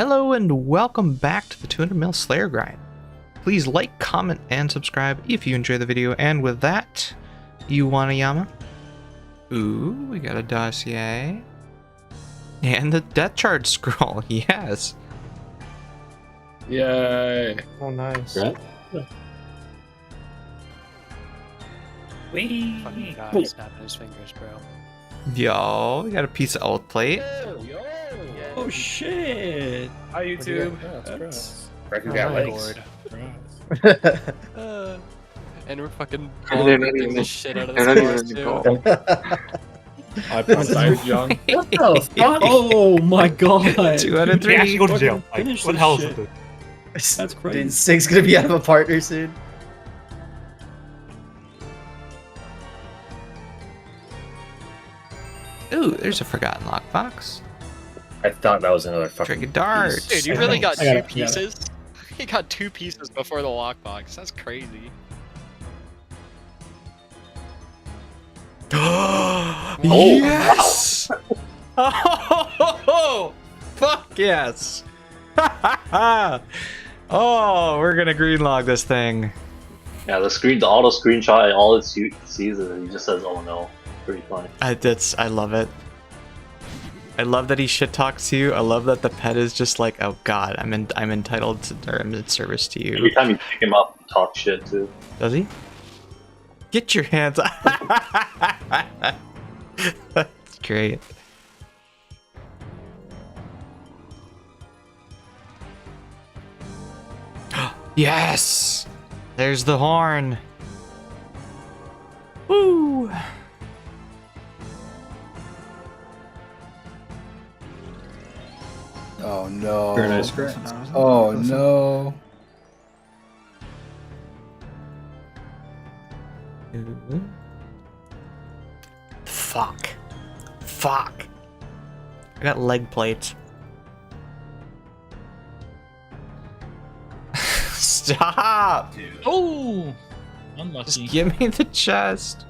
Hello and welcome back to the 200mm Slayer grind. Please like, comment, and subscribe if you enjoy the video. And with that, you want a Yama? Ooh, we got a dossier. And the death charge scroll, yes. Yay. Oh, nice. Right? Wee! Fucking guy snapping his fingers, bro. Yo, we got a piece of oath plate. Oh shit! Hi YouTube. Record got legs. And we're fucking They're not bombing even- the shit out of they're this not boss, even too. I passed young. What the fuck? Oh my god! 2 out of 3. He actually go to jail. Fucking Like, finish what the this hell is shit. it? That's crazy. Dude, Stig's gonna be out of a partner soon. Ooh, there's a forgotten lockbox. I thought that was another fucking Trick of darts. Dude, you really got I got two it, pieces? You got 2 pieces before the lockbox. That's crazy. Yes! Oh, fuck yes! Oh, we're gonna green log this thing. Yeah, the auto screenshot, all it sees is he just says, "Oh no." Pretty funny. I love it. I love that he shit talks to you. I love that the pet is just like, oh god, I'm entitled to, or I'm in service to you. Every time you pick him up, talk shit too. Does he? Get your hands. That's great. Yes! There's the horn. Woo! Oh no. Very nice scratch. Oh no. Fuck. Fuck. I got leg plates. Stop! Oh! Just Unlucky. give me the chest.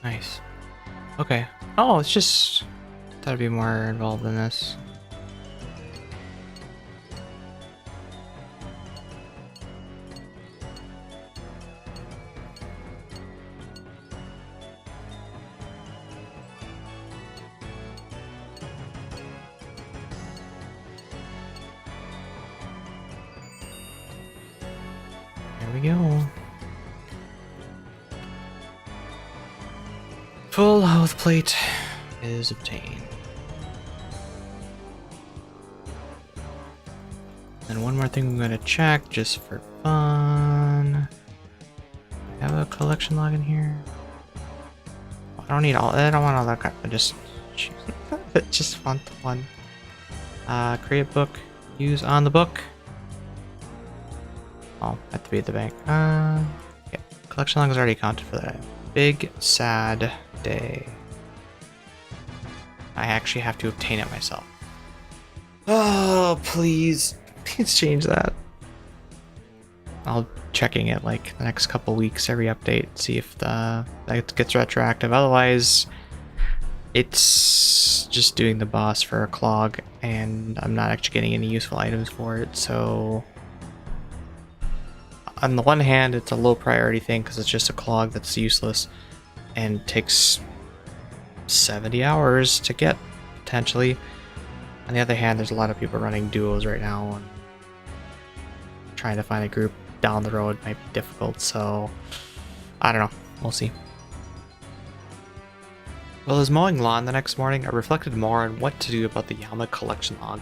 Nice. Okay. Oh, it's just... Thought I'd be more involved in this. There we go. Full health plate is obtained. And one more thing I'm gonna check just for fun. I have a collection log in here. I don't need all. I don't want all that crap. I just want the one. Create book. Use on the book. Oh, have to be at the bank. Yeah. Collection log is already accounted for that. Big sad day. I actually have to obtain it myself. Oh, please. Please change that. I'll checking it like the next couple weeks, every update, see if that gets retroactive. Otherwise, it's just doing the boss for a clog, and I'm not actually getting any useful items for it, so... On the one hand, it's a low priority thing because it's just a clog that's useless and takes 70 hours to get, potentially. On the other hand, there's a lot of people running duos right now, and trying to find a group down the road might be difficult, so I don't know. We'll see. While I was mowing lawn the next morning, I reflected more on what to do about the Yama collection log.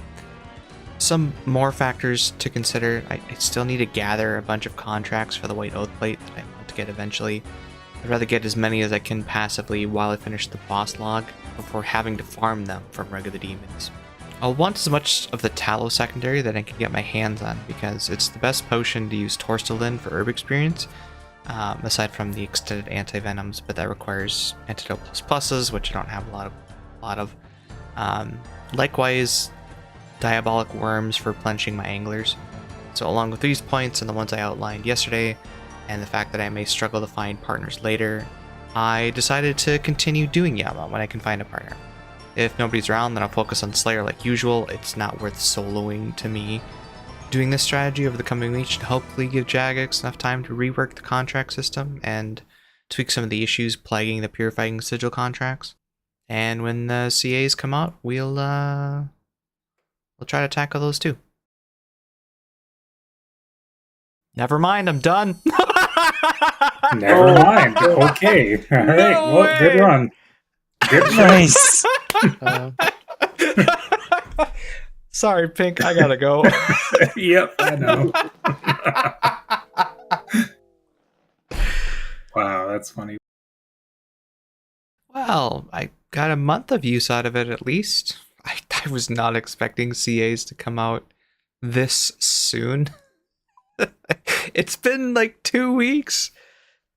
Some more factors to consider. I still need to gather a bunch of contracts for the white oath plate that I want to get eventually. I'd rather get as many as I can passively while I finish the boss log before having to farm them from regular demons. I'll want as much of the tallow secondary that I can get my hands on, because it's the best potion to use Torstalin for herb experience, aside from the extended anti-venoms, but that requires antidote plus pluses, which I don't have a lot of. Likewise, diabolic worms for replenishing my anglers. So along with these points and the ones I outlined yesterday, and the fact that I may struggle to find partners later, I decided to continue doing Yama when I can find a partner. If nobody's around, then I'll focus on Slayer like usual. It's not worth soloing to me. Doing this strategy over the coming weeks should hopefully give Jagex enough time to rework the contract system and tweak some of the issues plaguing the Purifying Sigil contracts. And when the CAs come out, we'll try to tackle those too. Never mind, I'm done. Never mind. Okay. All right. No Well, way. good run. Good run. Nice. Sorry, Pink, I gotta go. Yep, I know. Wow, that's funny. Well, I got a month of use out of it at least. I was not expecting CAs to come out this soon. It's been like 2 weeks.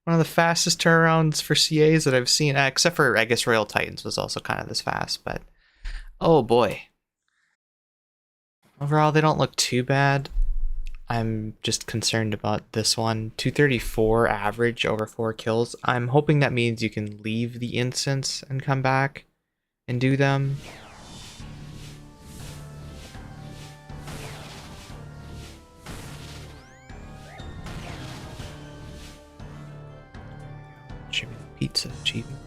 One of the fastest turnarounds for CAs that I've seen, except for, I guess, Royal Titans was also kind of this fast, but oh boy. Overall, they don't look too bad. I'm just concerned about this one. 234 average over 4 kills. I'm hoping that means you can leave the instance and come back and do them. Should be the pizza achievement.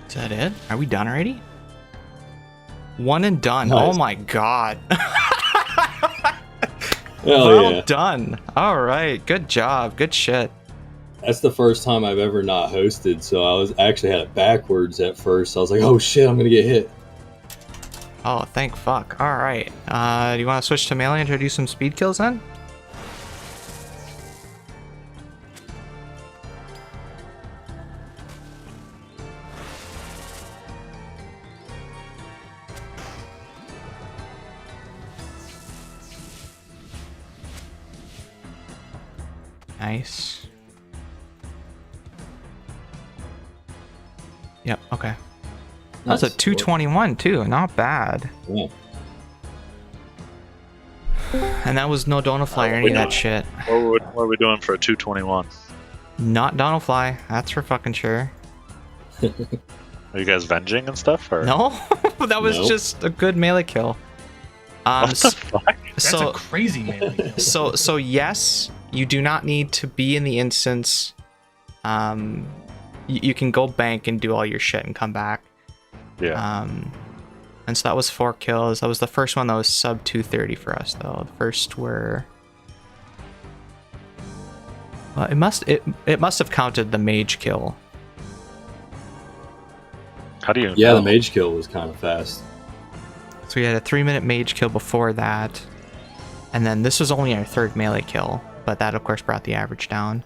Is that it? Are we done already? One and done. Nice. Oh my god. Hell Well yeah. done. All right. Good job. Good shit. That's the first time I've ever not hosted, so I actually had it backwards at first. I was like, oh shit, I'm gonna get hit. Oh, thank fuck. All right. Do you want to switch to melee and try to do some speed kills then? Nice. Yep, okay. That's a Nice. 221 too, not bad. Yeah. And that was no Donafly or any of that shit. What are we doing for a 221? Not Donafly, that's for fucking sure. Are you guys venging and stuff? Or? No, that was Nope. just a good melee kill. What the fuck? That's a crazy melee kill. So yes, you do not need to be in the instance. You can go bank and do all your shit and come back. Yeah. And so that was 4 kills. That was the first one that was sub 230 for us, though. The first were. Well, it must have counted the mage kill. How do you? Yeah, know? the mage kill was kind of fast. So we had a 3-minute mage kill before that, and then this was only our 3rd melee kill, but that of course brought the average down.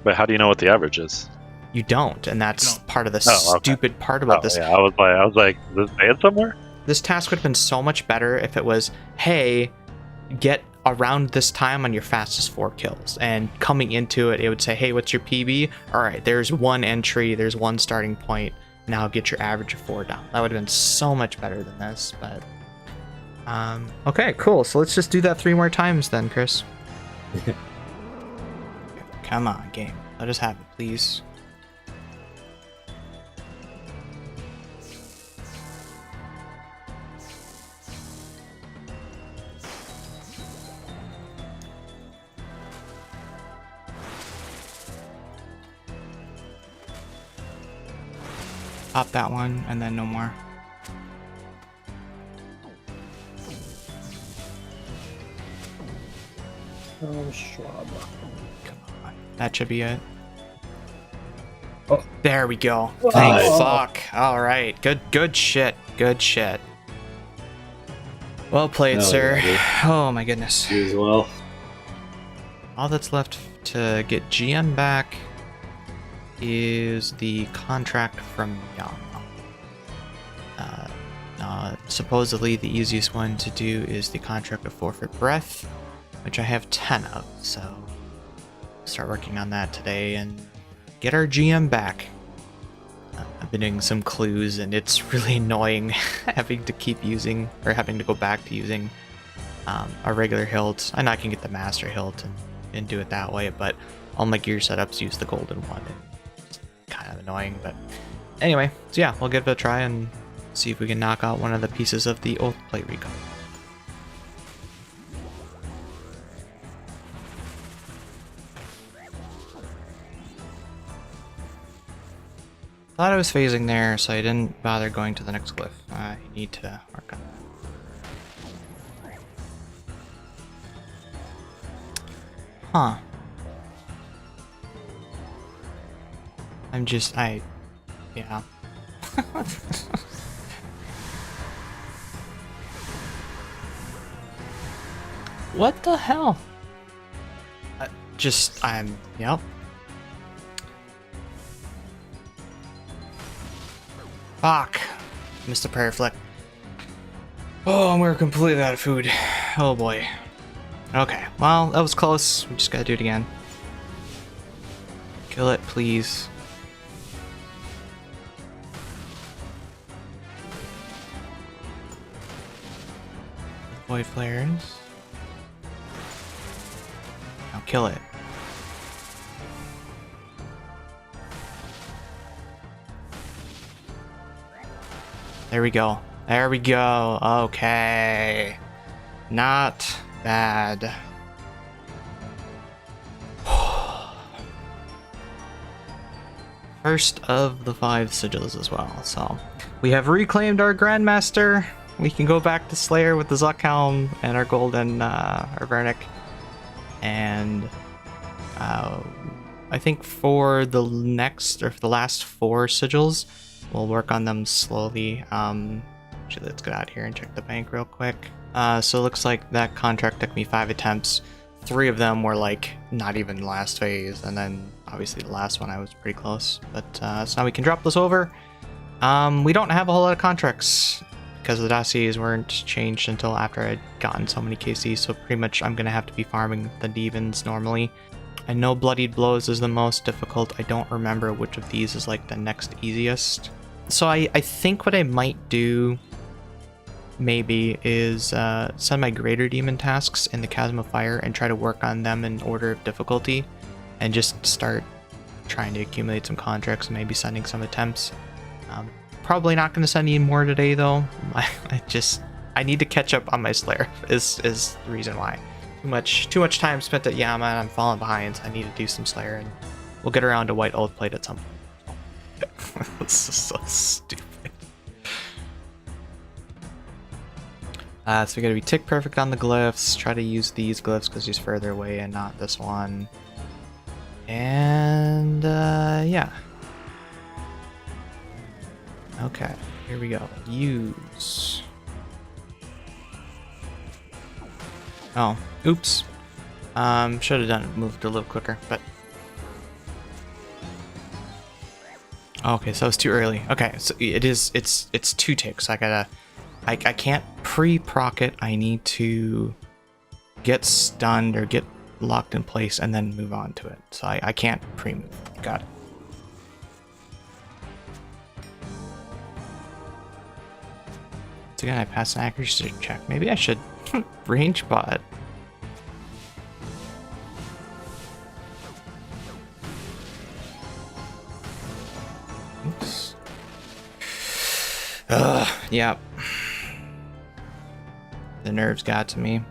But how do you know what the average is? You don't, and that's don't. part of the Oh, okay. stupid part about this. Yeah, I was like, is this banned somewhere? This task would have been so much better if it was, hey, get around this time on your fastest 4 kills. And coming into it, it would say, hey, what's your PB? All right, there's 1 entry, there's 1 starting point. Now get your average of 4 down. That would have been so much better than this, but... okay, cool. So let's just do that 3 more times then, Chris. Come on, game. Let us have it, please. Pop that one, and then no more. Oh, Schwab. Come on. That should be it. Oh. There we go. Oh. Thank fuck. Alright. Good shit. Good shit. Well played, Hell sir. yeah, Oh my goodness. You as well. all that's left to get GM back is the contract from Yama. Supposedly the easiest one to do is the contract of Forfeit Breath, which I have 10 of, so start working on that today and get our GM back. I've been doing some clues and it's really annoying having to keep using, or having to go back to using a regular hilt. I know I can get the master hilt and do it that way, but all my gear setups use the golden one. And it's kind of annoying, but anyway, so yeah, we'll give it a try and see if we can knock out one of the pieces of the Oath Plate recon. Thought I was phasing there, so I didn't bother going to the next glyph. I need to work on that. Huh. Yeah. What the hell? Yep. Fuck. Missed a prayer flick. Oh, and we're completely out of food. Oh boy. Okay, well, that was close. We just gotta do it again. Kill it, please. Void flares. Now kill it. There we go. There we go. Okay. Not bad. First of the 5 sigils as well. So we have reclaimed our Grandmaster. We can go back to Slayer with the Zuck Helm and our golden our Vernic. And I think for the next, or for the last 4 sigils, we'll work on them slowly. Actually, let's get out here and check the bank real quick. So it looks like that contract took me 5 attempts. 3 of them were like not even last phase, and then obviously the last one I was pretty close. But so now we can drop this over. We don't have a whole lot of contracts because the dossiers weren't changed until after I'd gotten so many KCs, so pretty much I'm gonna have to be farming the Devons normally. I know Bloodied Blows is the most difficult. I don't remember which of these is like the next easiest. So I think what I might do maybe is send my Greater Demon tasks in the Chasm of Fire and try to work on them in order of difficulty and just start trying to accumulate some contracts and maybe sending some attempts. Probably not going to send any more today though. I need to catch up on my Slayer is the reason why. Too much time spent at Yama and I'm falling behind, so I need to do some Slayer and we'll get around to White Oath Plate at some point. This is so stupid. So we gotta be tick perfect on the glyphs, try to use these glyphs because he's further away and not this one. And yeah. Okay, here we go. Use. Oh, oops. Should have moved a little quicker, but. Okay, so it's too early. Okay, so it's 2 ticks. I can't pre-proc it. I need to get stunned or get locked in place and then move on to it. So I can't pre-move. Got it. So again, I passed an accuracy check. Maybe I should range bot. Oops. Yeah. The nerves got to me.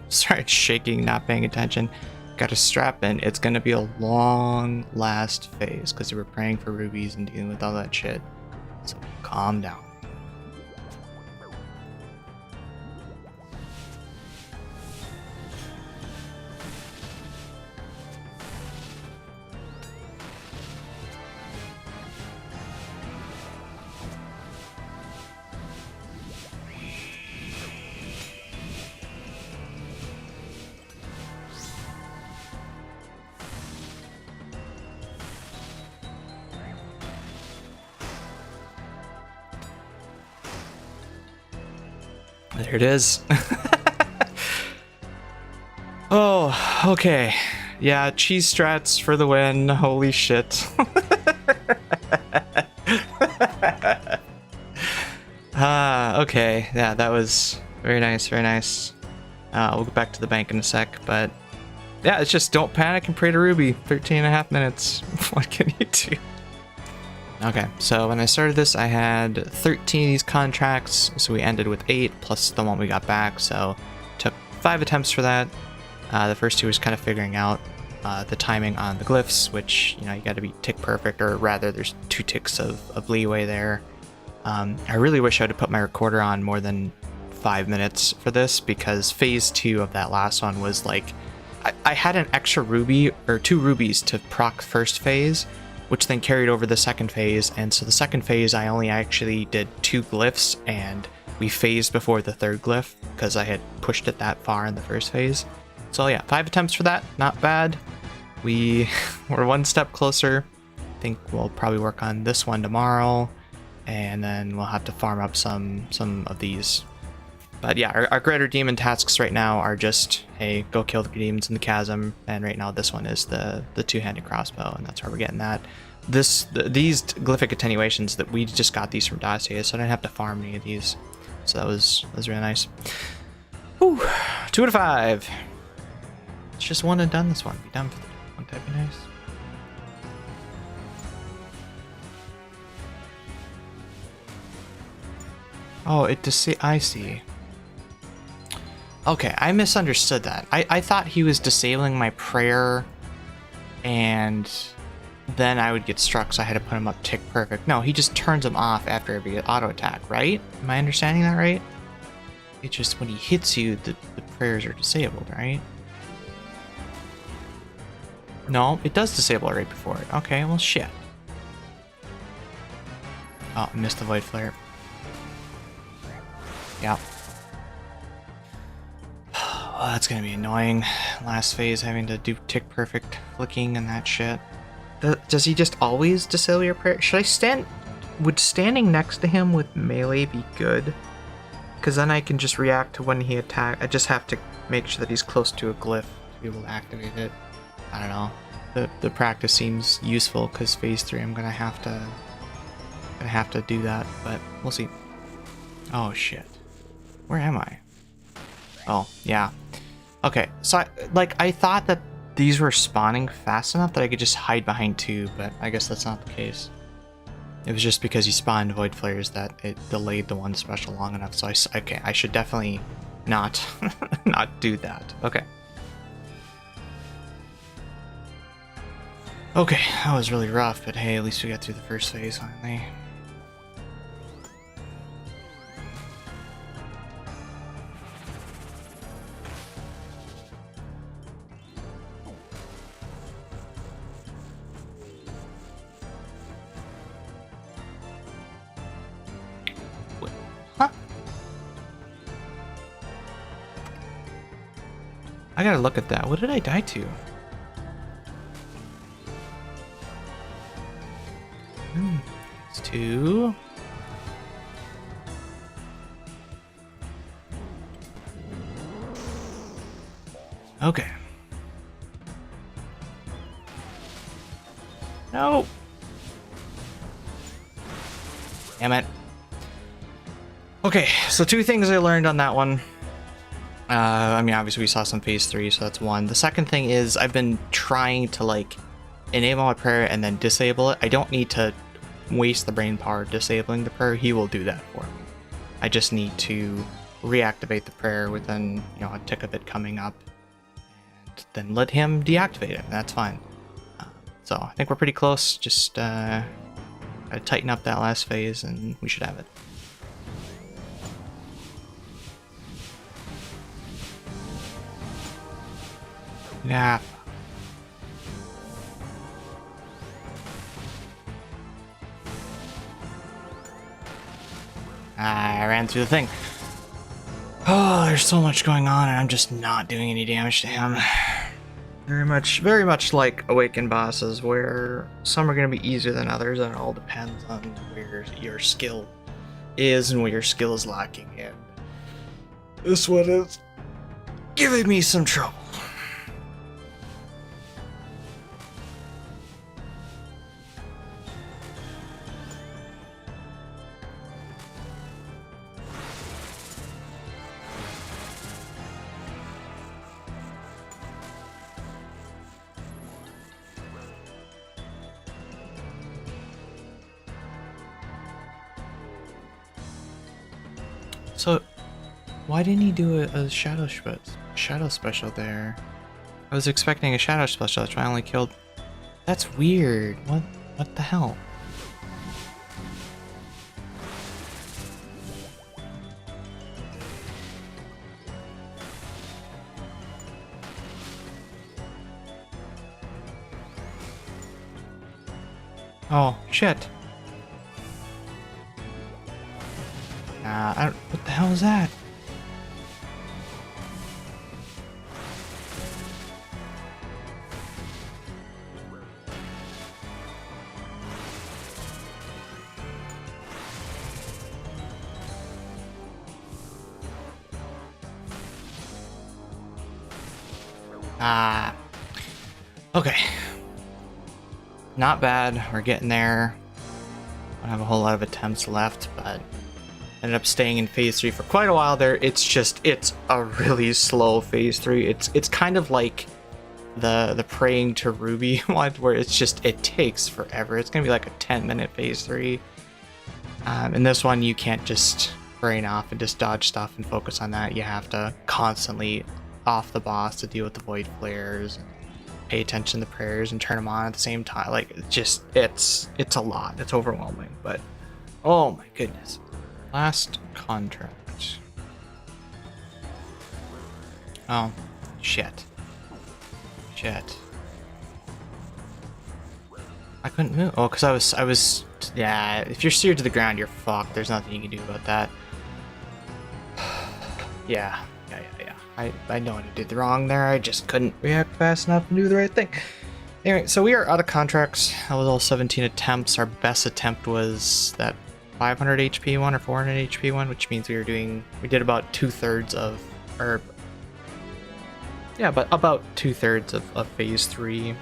Started shaking, not paying attention. Got a strap in. It's gonna be a long last phase because we were praying for rubies and dealing with all that shit. So calm down. There it is. Oh, okay. Yeah, cheese strats for the win. Holy shit. Okay. Yeah, that was very nice, very nice. We'll go back to the bank in a sec, but yeah, it's just don't panic and pray to Ruby. 13.5 minutes. What can you do? Okay, so when I started this, I had 13 of these contracts, so we ended with 8, plus the one we got back, so took 5 attempts for that. The first 2 was kind of figuring out the timing on the glyphs, which, you know, you got to be tick perfect, or rather, there's 2 ticks of leeway there. I really wish I would have put my recorder on more than 5 minutes for this, because phase 2 of that last one was like, I had an extra ruby, or 2 rubies to proc first phase, which then carried over the second phase, and so the second phase I only actually did 2 glyphs, and we phased before the 3rd glyph, because I had pushed it that far in the first phase. So yeah, 5 attempts for that, not bad. We're 1 step closer. I think we'll probably work on this one tomorrow, and then we'll have to farm up some of these. But yeah, our greater demon tasks right now are just, hey, go kill the demons in the chasm, and right now this one is the 2-handed crossbow, and that's where we're getting that. These Glyphic attenuations, that we just got these from Dossier, so I didn't have to farm any of these. So that was really nice. Whew, 2 out of 5. It's just 1 and done this one. Be done for the day. Wouldn't that be nice? Oh, I see. Okay, I misunderstood that. I thought he was disabling my prayer, and then I would get struck, so I had to put him up tick perfect. No, he just turns them off after every auto attack, right? Am I understanding that right? It's just when he hits you, the prayers are disabled, right? No, it does disable it right before it. Okay, well, shit. Oh, I missed the Void Flare. Yeah. Oh, that's gonna be annoying. Last phase, having to do tick perfect flicking and that shit. Does he just always disable your prayer? Should I stand? Would standing next to him with melee be good? Because then I can just react to when he attacks. I just have to make sure that he's close to a glyph to be able to activate it. I don't know. The practice seems useful, because phase 3 I'm gonna have to do that, but we'll see. Oh shit. Where am I? Oh, yeah. Okay, so I thought that these were spawning fast enough that I could just hide behind 2, but I guess that's not the case. It was just because you spawned Void Flares that it delayed the one special long enough, so I should definitely not not do that. Okay. Okay, that was really rough, but hey, at least we got through the first phase finally. Huh? I gotta look at that. What did I die to? It's 2. Okay. No. Damn it. Okay, so 2 things I learned on that one. I mean, obviously we saw some phase 3, so that's 1. The second thing is I've been trying to, like, enable my prayer and then disable it. I don't need to waste the brain power disabling the prayer. He will do that for me. I just need to reactivate the prayer within, you know, a tick of it coming up, and then let him deactivate it. That's fine. So I think we're pretty close. Just gotta tighten up that last phase and we should have it. Yeah. I ran through the thing. Oh, there's so much going on, and I'm just not doing any damage to him. Very much like Awakened bosses, where some are going to be easier than others, and it all depends on where your skill is and where your skill is lacking. And This one is giving me some trouble. So, why didn't he do a shadow special there? I was expecting a shadow special. That's why I only killed. That's weird. What the hell? Oh shit. What the hell is that? Okay. Not bad. We're getting there. I don't have a whole lot of attempts left, but ended up staying in phase 3 for quite a while there. It's a really slow phase 3. It's kind of like the praying to Ruby one, where it takes forever. It's gonna be like a 10-minute phase 3. In this one, you can't just brain off and just dodge stuff and focus on that. You have to constantly off the boss to deal with the void flares and pay attention to the prayers and turn them on at the same time. Like, it's a lot. It's overwhelming, but oh my goodness. Last contract. Oh, shit. I couldn't move. Oh, because I was, yeah, if you're seared to the ground, you're fucked. There's nothing you can do about that. Yeah. I know what I did wrong there. I just couldn't react fast enough and do the right thing. Anyway, so we are out of contracts. That was all 17 attempts. Our best attempt was that 500 HP one or 400 HP one, which means we did about 2/3 of, or yeah, but about 2/3 of phase 3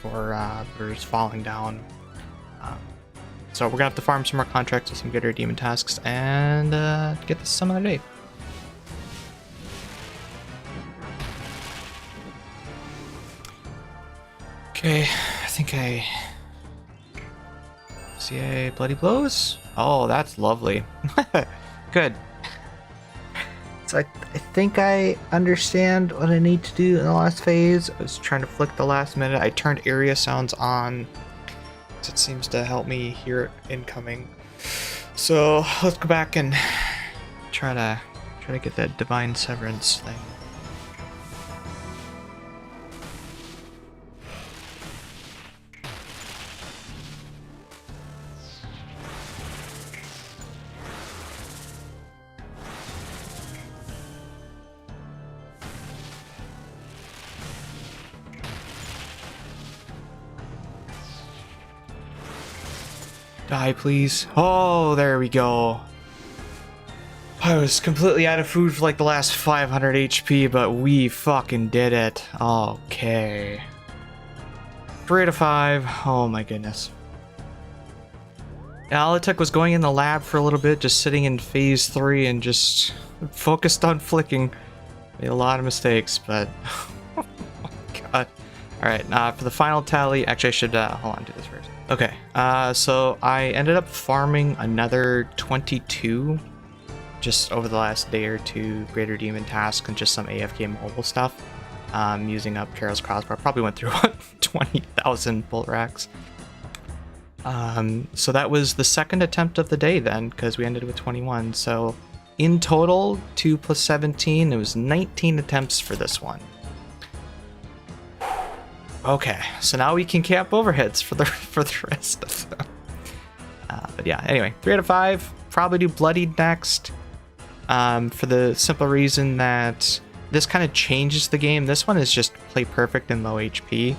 for just falling down. So we're gonna have to farm some more contracts with some good demon tasks and get this some other day. Okay, I think I see a bloody blows. Oh, that's lovely. Good. So I think I understand what I need to do in the last phase. I was trying to flick the last minute. I turned area sounds on, so it seems to help me hear it incoming. So let's go back and try to get that divine severance thing. Die, please. Oh, there we go. I was completely out of food for like the last 500 HP, but we fucking did it. Okay. 3 out of 5. Oh my goodness. Yeah, all it took was going in the lab for a little bit, just sitting in phase 3 and just focused on flicking. Made a lot of mistakes, but oh my god. Alright, for the final tally, actually I should hold on to this first. Okay, so I ended up farming another 22 just over the last day or two, greater demon tasks and just some AFK mobile stuff, using up Carol's crossbar. Probably went through 20,000 bolt racks. So that was the second attempt of the day then, because we ended with 21. So in total, 2 plus 17, it was 19 attempts for this one. Okay, so now we can camp overheads for the rest of them. But yeah, anyway, 3 out of 5. Probably do Bloodied next, for the simple reason that this kind of changes the game. This one is just play perfect in low HP,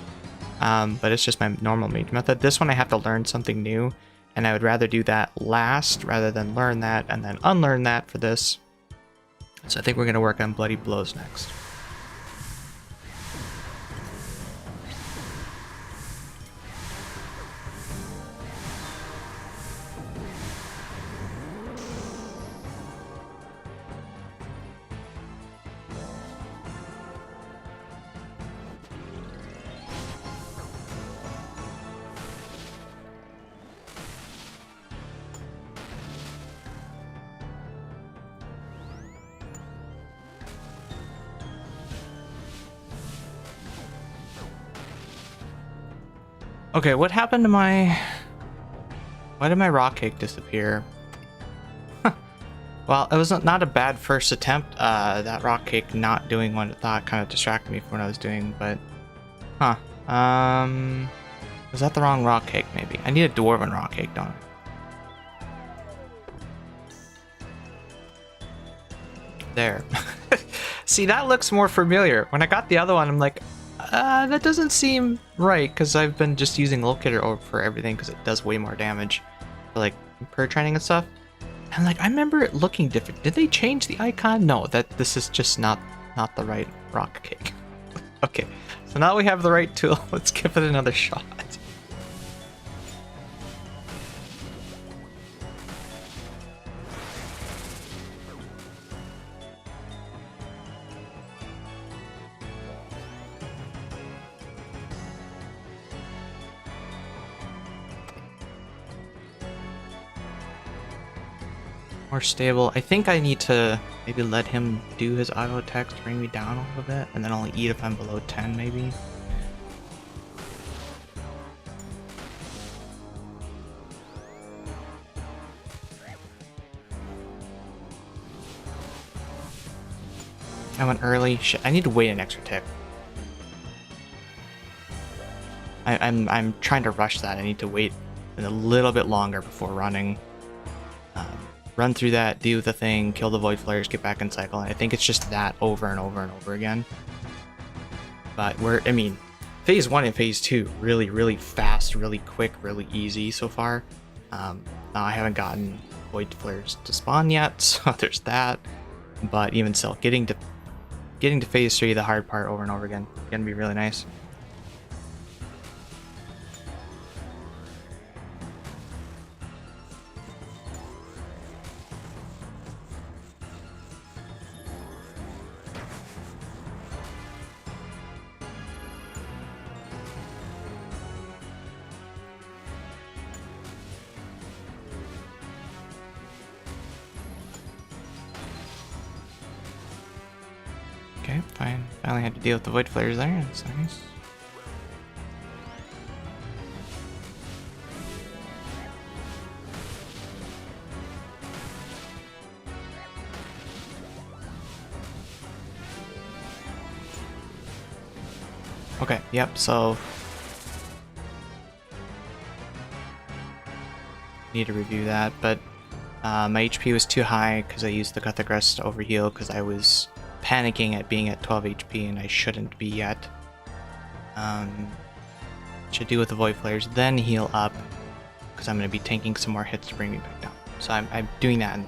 but it's just my normal mage method. This one I have to learn something new, and I would rather do that last rather than learn that and then unlearn that for this. So I think we're going to work on Bloody Blows next. Okay, what happened to my... Why did my rock cake disappear? Well, it was not a bad first attempt. That rock cake not doing what it thought kind of distracted me from what I was doing, but... Huh. Was that the wrong rock cake, maybe? I need a dwarven rock cake, don't I? There. See, that looks more familiar. When I got the other one, I'm like, that doesn't seem right, because I've been just using Locator for everything, because it does way more damage for, like, per training and stuff. And, like, I remember it looking different. Did they change the icon? No, this is just not the right rock cake. Okay, so now we have the right tool. Let's give it another shot. More stable. I think I need to maybe let him do his auto attack to bring me down a little bit, and then only eat if I'm below 10, maybe. I went early. Shit, I need to wait an extra tick. I'm trying to rush that. I need to wait a little bit longer before running. Run through that, deal with the thing, kill the void flares, get back in cycle. And I think it's just that over and over and over again. But I mean, phase 1 and phase 2, really fast, really quick, really easy so far. Now I haven't gotten void flares to spawn yet, so there's that. But even still, getting to phase 3, the hard part over and over again, gonna be really nice. Okay, fine. Finally had to deal with the void flares there. That's nice. Okay, yep, so need to review that, but my HP was too high because I used the Gothic Rest to overheal because I was panicking at being at 12 HP and I shouldn't be yet. Should deal with the void flares, then heal up because I'm going to be tanking some more hits to bring me back down. So I'm doing that in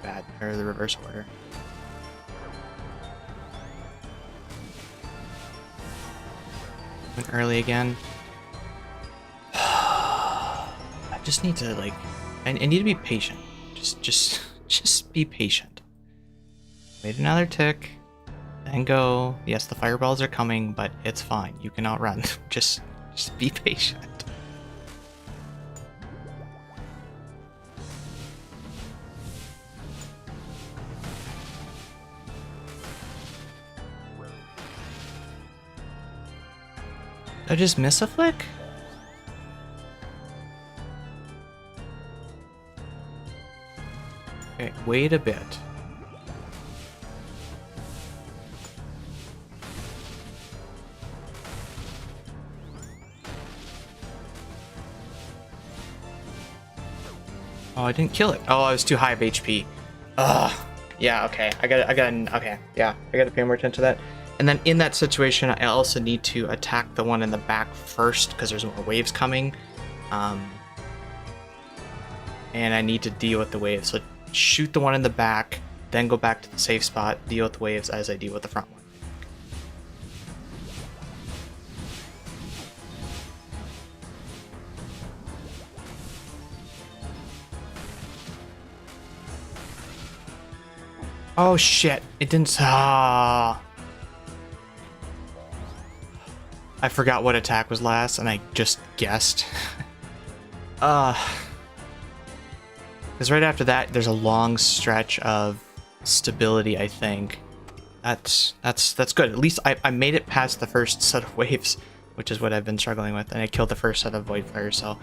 the reverse order. Went early again. I just need to I need to be patient. Just be patient. Wait another tick. Then go. Yes, the fireballs are coming, but it's fine. You can outrun. Just be patient. Did I just miss a flick? Okay, wait a bit. Oh, I didn't kill it. Oh, I was too high of HP. Ugh. Yeah, okay. I gotta pay more attention to that. And then in that situation, I also need to attack the one in the back first because there's more waves coming. And I need to deal with the waves. So shoot the one in the back, then go back to the safe spot, deal with waves as I deal with the front one. Oh shit, it didn't. I forgot what attack was last and I just guessed. Because right after that, there's a long stretch of stability, I think. That's good. At least I made it past the first set of waves, which is what I've been struggling with, and I killed the first set of Void Flares, so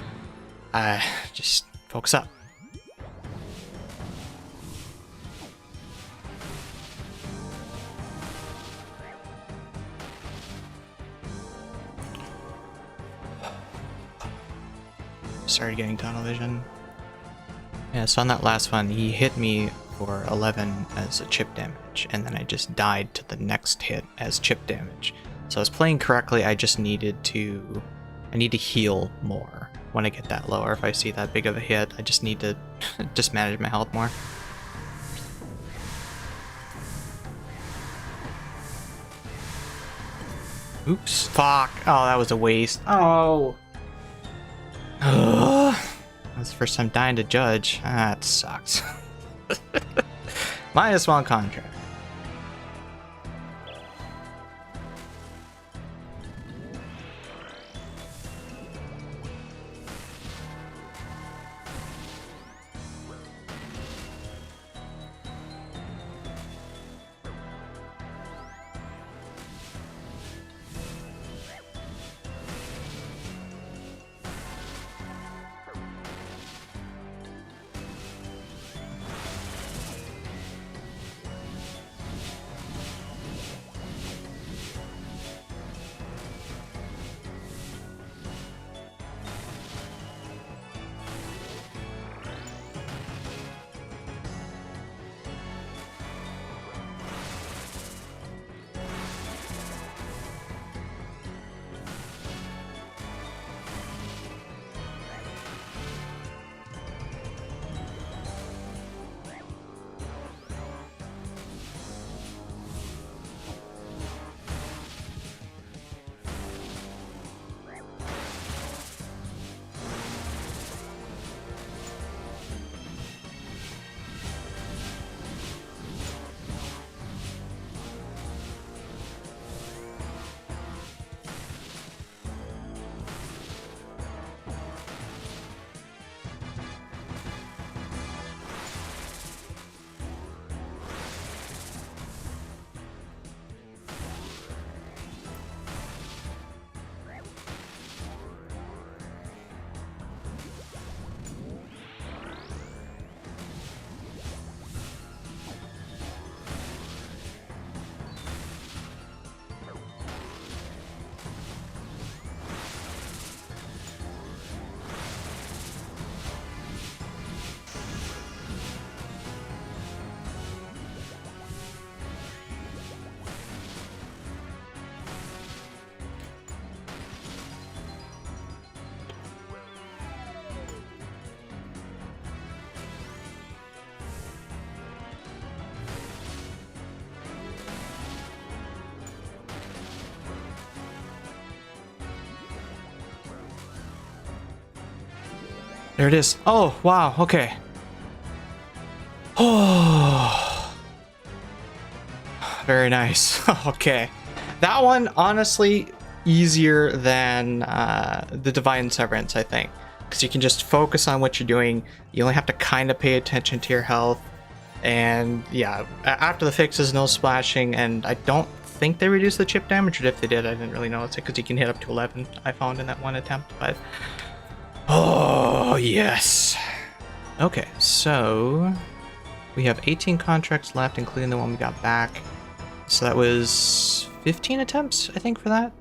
just focus up. Started getting tunnel vision. Yeah, so on that last one, he hit me for 11 as a chip damage, and then I just died to the next hit as chip damage. So I was playing correctly, I just needed to... I need to heal more when I get that low, or if I see that big of a hit, I just need to just manage my health more. Oops. Fuck. Oh, that was a waste. Oh. That's the first time dying to judge. That sucks. -1 contract. There it is. Oh, wow, okay. Oh. Very nice. Okay. That one, honestly, easier than the Divine Severance, I think. Because you can just focus on what you're doing. You only have to kind of pay attention to your health. And yeah, after the fixes, no splashing. And I don't think they reduced the chip damage. Or if they did, I didn't really notice it. Because you can hit up to 11, I found in that one attempt. But oh, yes. Okay, so we have 18 contracts left, including the one we got back. So that was 15 attempts, I think, for that.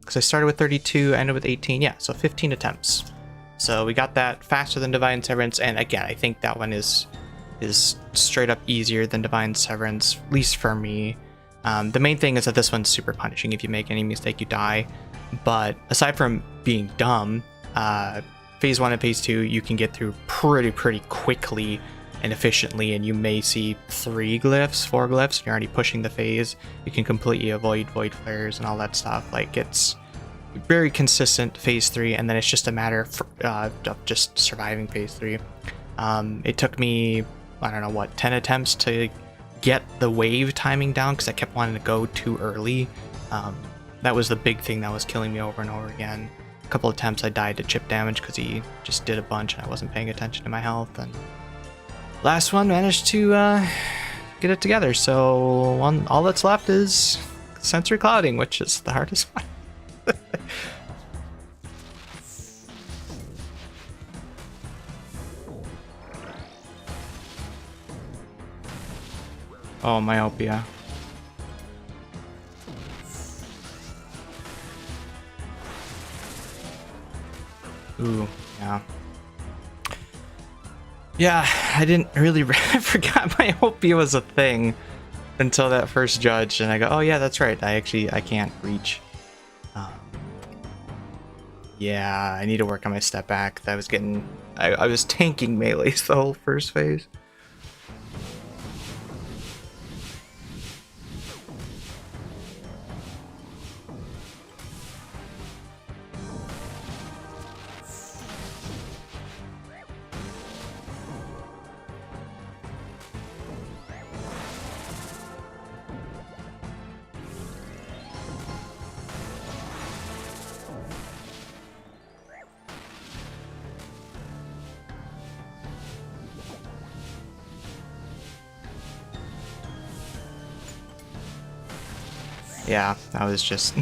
Because I started with 32, ended with 18. Yeah, so 15 attempts. So we got that faster than Divine Severance. And again, I think that one is straight up easier than Divine Severance, at least for me. The main thing is that this one's super punishing. If you make any mistake, you die. But aside from being dumb, phase 1 and phase 2 you can get through pretty quickly and efficiently, and you may see 3 glyphs, 4 glyphs, and you're already pushing the phase. You can completely avoid void flares and all that stuff. Like, it's very consistent phase 3, and then it's just a matter of just surviving phase 3. It took me, I don't know what, 10 attempts to get the wave timing down because I kept wanting to go too early. That was the big thing that was killing me over and over again. A couple attempts I died to chip damage because he just did a bunch and I wasn't paying attention to my health, and last one managed to get it together. So all that's left is sensory clouding, which is the hardest one. Oh, myopia. Ooh, yeah. Yeah, I didn't really I forgot myopia was a thing until that first judge, and I go, oh yeah, that's right. I can't reach. Yeah, I need to work on my step back. I was tanking melees the whole first phase. Yeah, that was just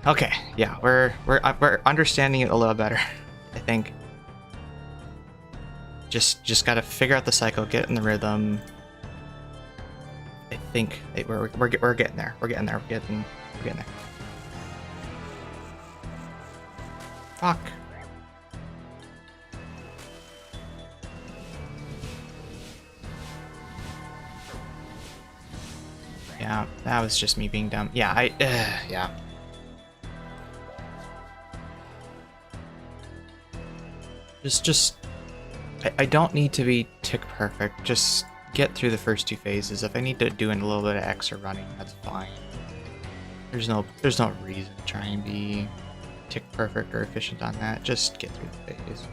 okay. Yeah, we're understanding it a little better, I think. Just gotta figure out the cycle, get in the rhythm. I think we're getting there. We're getting there. We're getting there. Fuck. Yeah, that was just me being dumb. Yeah, yeah. I don't need to be tick perfect. Just get through the first 2 phases. If I need to do a little bit of extra running, that's fine. There's no reason to try and be tick perfect or efficient on that. Just get through the phase.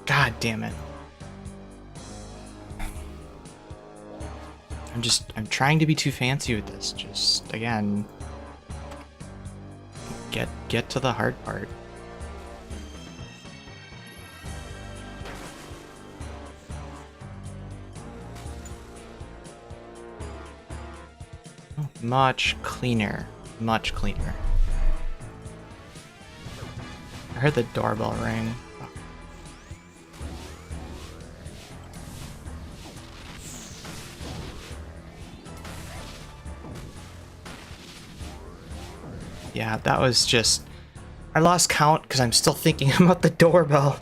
God damn it. I'm trying to be too fancy with this. Just, again, get to the hard part. Oh, much cleaner. Much cleaner. I heard the doorbell ring. Yeah, that was just... I lost count because I'm still thinking about the doorbell.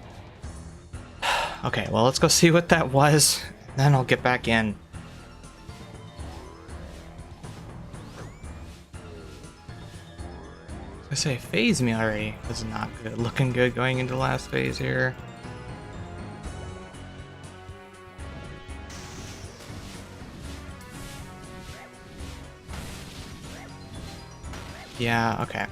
Okay, well, let's go see what that was. Then I'll get back in. I say, phase me already. This is not good. Looking good going into the last phase here. Yeah, okay.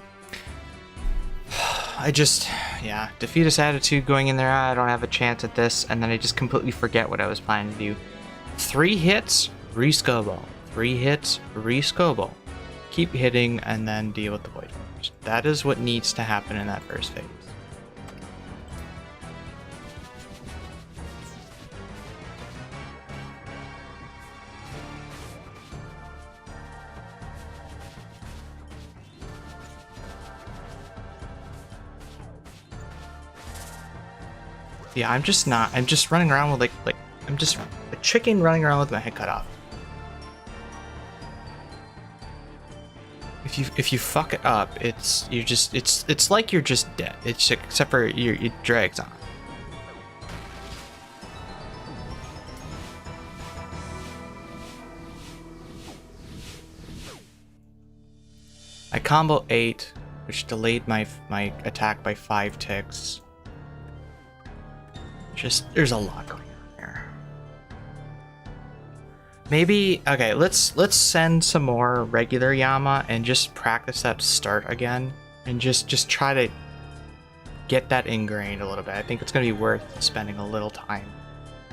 Yeah, defeatist attitude going in there, I don't have a chance at this, and then I just completely forget what I was planning to do. 3 hits, re-scobo. 3 hits, re-scobo. Keep hitting, and then deal with the void flares. That is what needs to happen in that first phase. Yeah, I'm just running around with I'm just a chicken running around with my head cut off. if you fuck it up, it's like you're just dead. It's except for it drags on. I combo 8, which delayed my attack by 5 ticks. Just there's a lot going on here. Maybe okay, let's send some more regular Yama and just practice that start again and just try to get that ingrained a little bit. I think it's gonna be worth spending a little time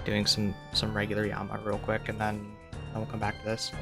doing some regular Yama real quick, and then we'll come back to this.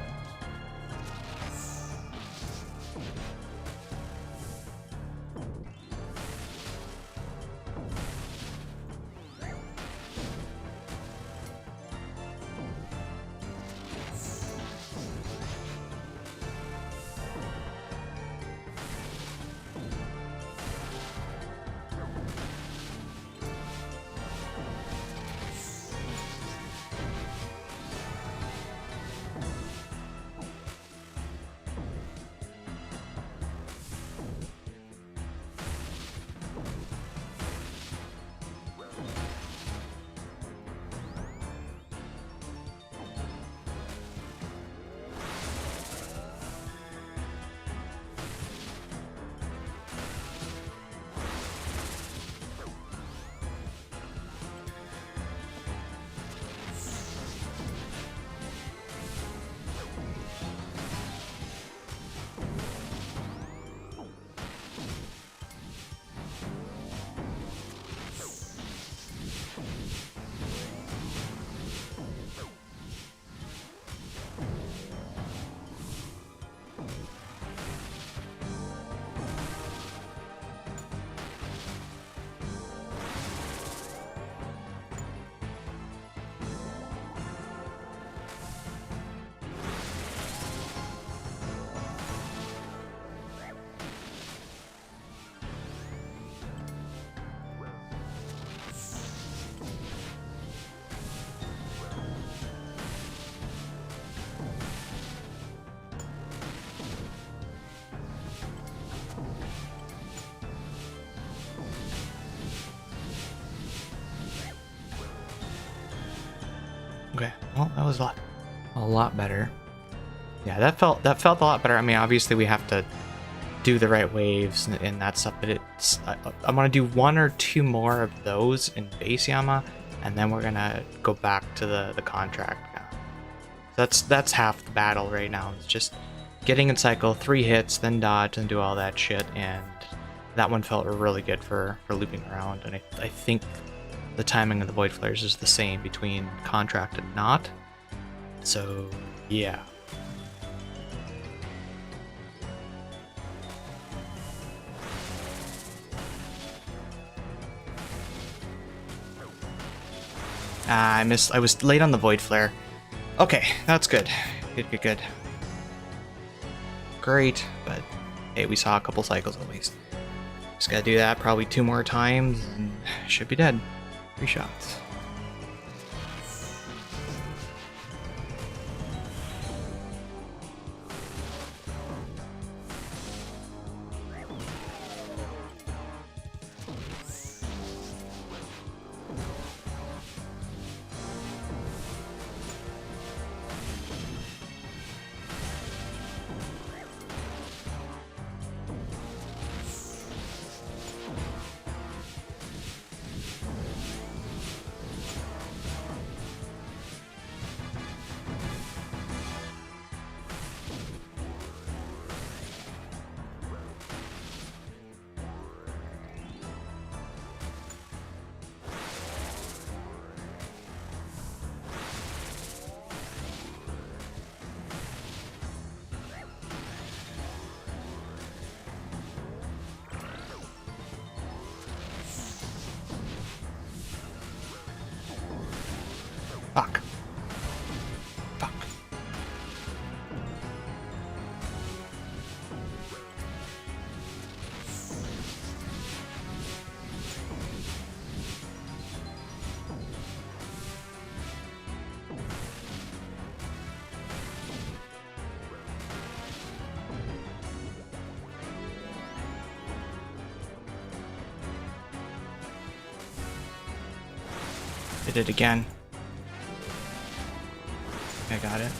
Okay, well, that was a lot better. Yeah, that felt a lot better. I mean, obviously we have to do the right waves and that stuff, but I'm gonna do 1 or 2 more of those in base Yama, and then we're gonna go back to the contract now. That's half the battle right now. It's just getting in cycle, 3 hits, then dodge, and do all that shit, and that one felt really good for looping around, and I think the timing of the Void Flares is the same between contract and not. So, yeah. I missed. I was late on the Void Flare. Okay, that's good. Good. Great, but hey, we saw a couple cycles at least. Just gotta do that probably 2 more times and should be dead. 3 shots. Did it again. I got it.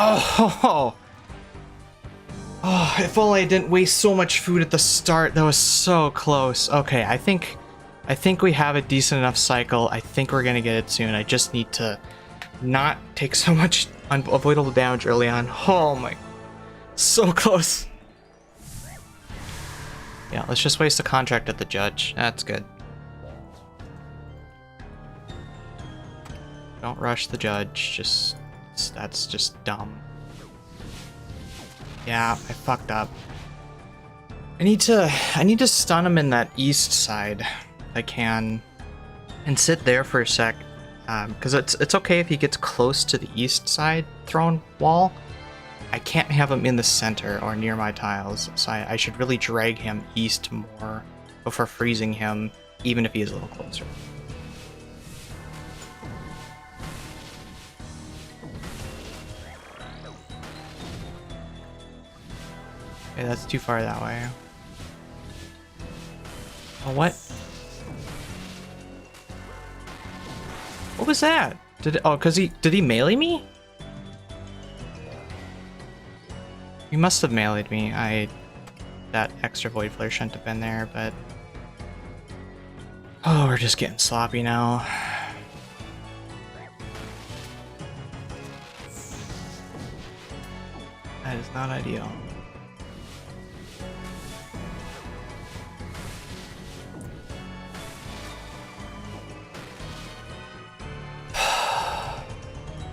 Oh, oh, if only I didn't waste so much food at the start. That was so close. Okay, I think we have a decent enough cycle. I think we're gonna get it soon. I just need to not take so much unavoidable damage early on. Oh my, so close. Yeah, let's just waste the contract at the judge. That's good. Don't rush the judge. Just, that's just dumb. Yeah, I fucked up. I need to stun him in that east side if I can, and sit there for a sec. Because it's okay if he gets close to the east side throne wall. I can't have him in the center or near my tiles, so I should really drag him east more before freezing him, even if he is a little closer. Okay, that's too far that way. Oh, what? What was that? Did he melee me? He must have meleeed me. That extra void flare shouldn't have been there, but oh, we're just getting sloppy now. That is not ideal.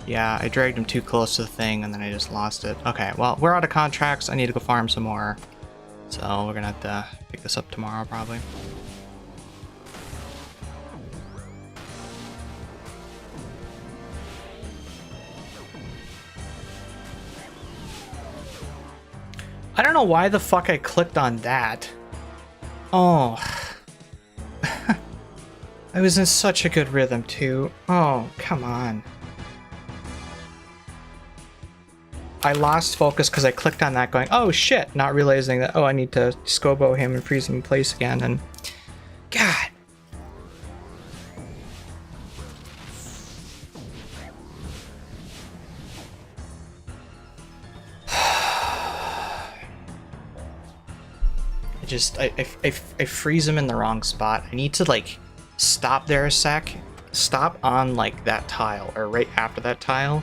Yeah, I dragged him too close to the thing and then I just lost it. Okay, well, we're out of contracts. I need to go farm some more. So we're gonna have to pick this up tomorrow, probably. I don't know why the fuck I clicked on that. Oh. I was in such a good rhythm, too. Oh, come on. I lost focus because I clicked on that going, oh shit, not realizing that, oh, I need to Scobo him and freeze him in place again, and God. just I freeze him in the wrong spot. I need to like stop there a sec, stop on like that tile or right after that tile,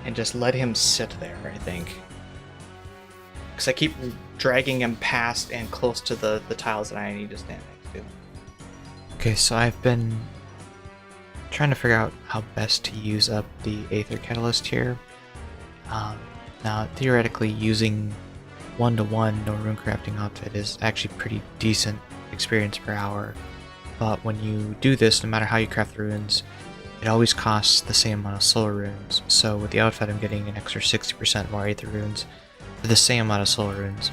and just let him sit there. I think because I keep dragging him past and close to the tiles that I need to stand next to. Okay, so I've been trying to figure out how best to use up the Aether Catalyst here. Now, theoretically, using 1-to-1 no rune crafting outfit is actually pretty decent experience per hour, but when you do this, no matter how you craft the runes, it always costs the same amount of solar runes. So with the outfit, I'm getting an extra 60% more Aether runes for the same amount of solar runes.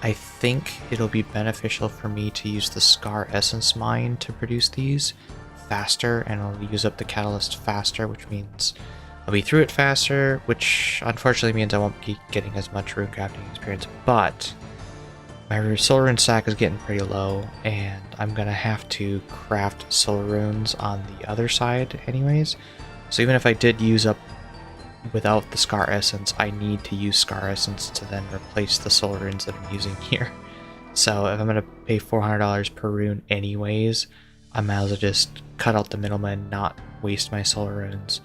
I think it'll be beneficial for me to use the Scar Essence Mine to produce these faster, and I'll use up the Catalyst faster, which means I'll be through it faster, which unfortunately means I won't be getting as much rune crafting experience, but my solar rune stack is getting pretty low, and I'm gonna have to craft solar runes on the other side anyways. So even if I did use up without the Scar Essence, I need to use Scar Essence to then replace the solar runes that I'm using here. So if I'm gonna pay $400 per rune anyways, I might as well just cut out the middleman, not waste my solar runes,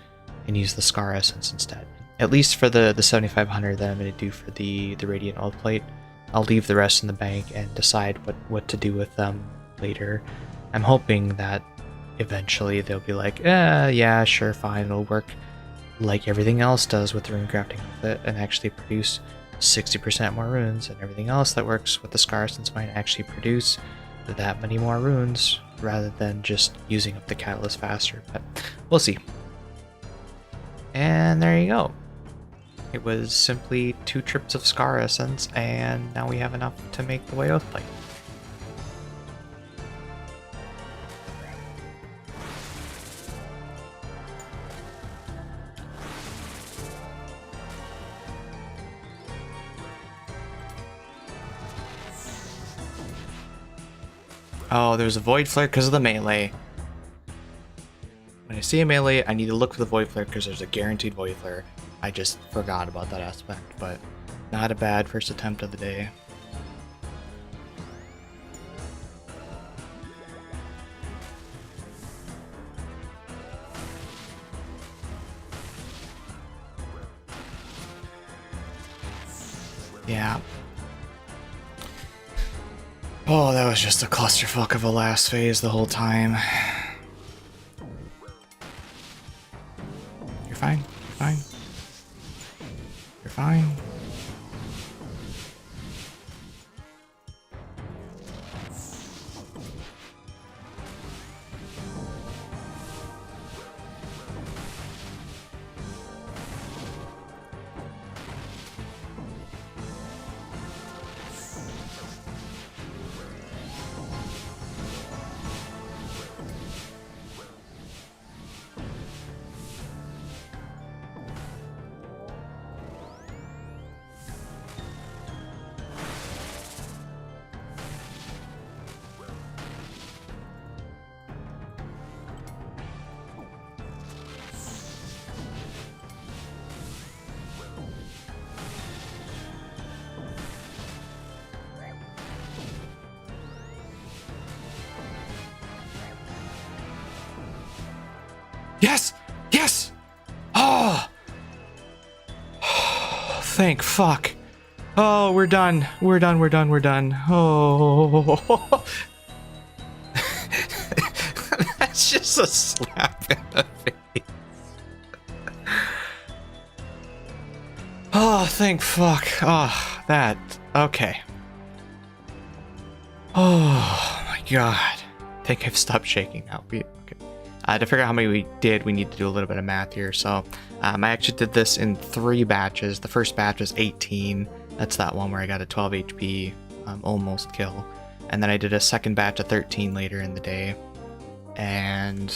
and use the Scar Essence instead. At least for the 7,500 that I'm going to do for the Radiant Oath Plate. I'll leave the rest in the bank and decide what to do with them later. I'm hoping that eventually they'll be like, yeah, sure, fine, it'll work like everything else does with the rune crafting with it, and actually produce 60% more runes, and everything else that works with the Scar Essence might actually produce that many more runes, rather than just using up the catalyst faster, but we'll see. And there you go. It was simply 2 trips of Scar Essence, and now we have enough to make the White Oath Plate. Oh, there's a Void Flare because of the melee. When I see a melee, I need to look for the Void Flare because there's a guaranteed Void Flare. I just forgot about that aspect, but not a bad first attempt of the day. Yeah. Oh, that was just a clusterfuck of a last phase the whole time. You're fine. You're fine. You're fine. Yes! Yes! Oh! Thank fuck. Oh, we're done. We're done, we're done, we're done. Oh. That's just a slap in the face. Oh, thank fuck. Oh, that. Okay. Oh my god. I think I've stopped shaking now. Okay. To figure out how many we did, we need to do a little bit of math here. So I actually did this in 3 batches. The first batch was 18. That's that one where I got a 12 HP almost kill. And then I did a second batch of 13 later in the day. And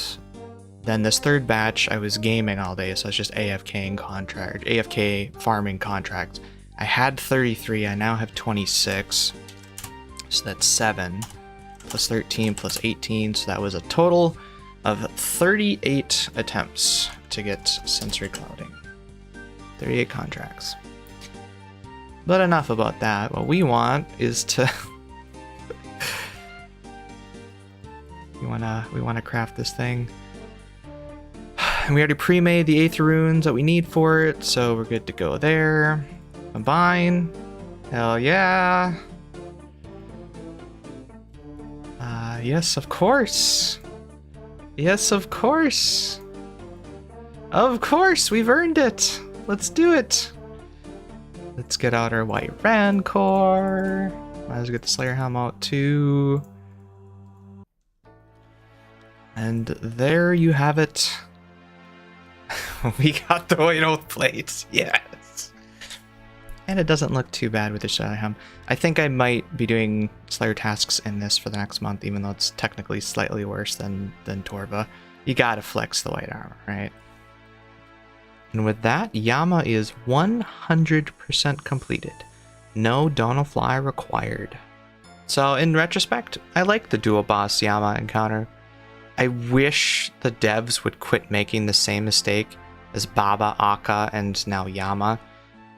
then this third batch, I was gaming all day, so I was just AFK farming contracts. I had 33, I now have 26. So that's 7 plus 13 plus 18. So that was a total of 38 attempts to get sensory clouding. 38 contracts. But enough about that. What we want is to we wanna craft this thing. And we already pre-made the Aether runes that we need for it, so we're good to go there. Combine. Hell yeah. Yes, of course. Yes, of course. Of course, we've earned it. Let's do it. Let's get out our white Rancor. Might as well get the Slayer Helm out too. And there you have it. We got the white oath plates. Yes. And it doesn't look too bad with the Slayer Helm. I think I might be doing Slayer tasks in this for the next month, even though it's technically slightly worse than Torva. You gotta flex the white armor, right? And with that, Yama is 100% completed. No Donalfly required. So in retrospect, I like the dual boss Yama encounter. I wish the devs would quit making the same mistake as Baba, Akka, and now Yama.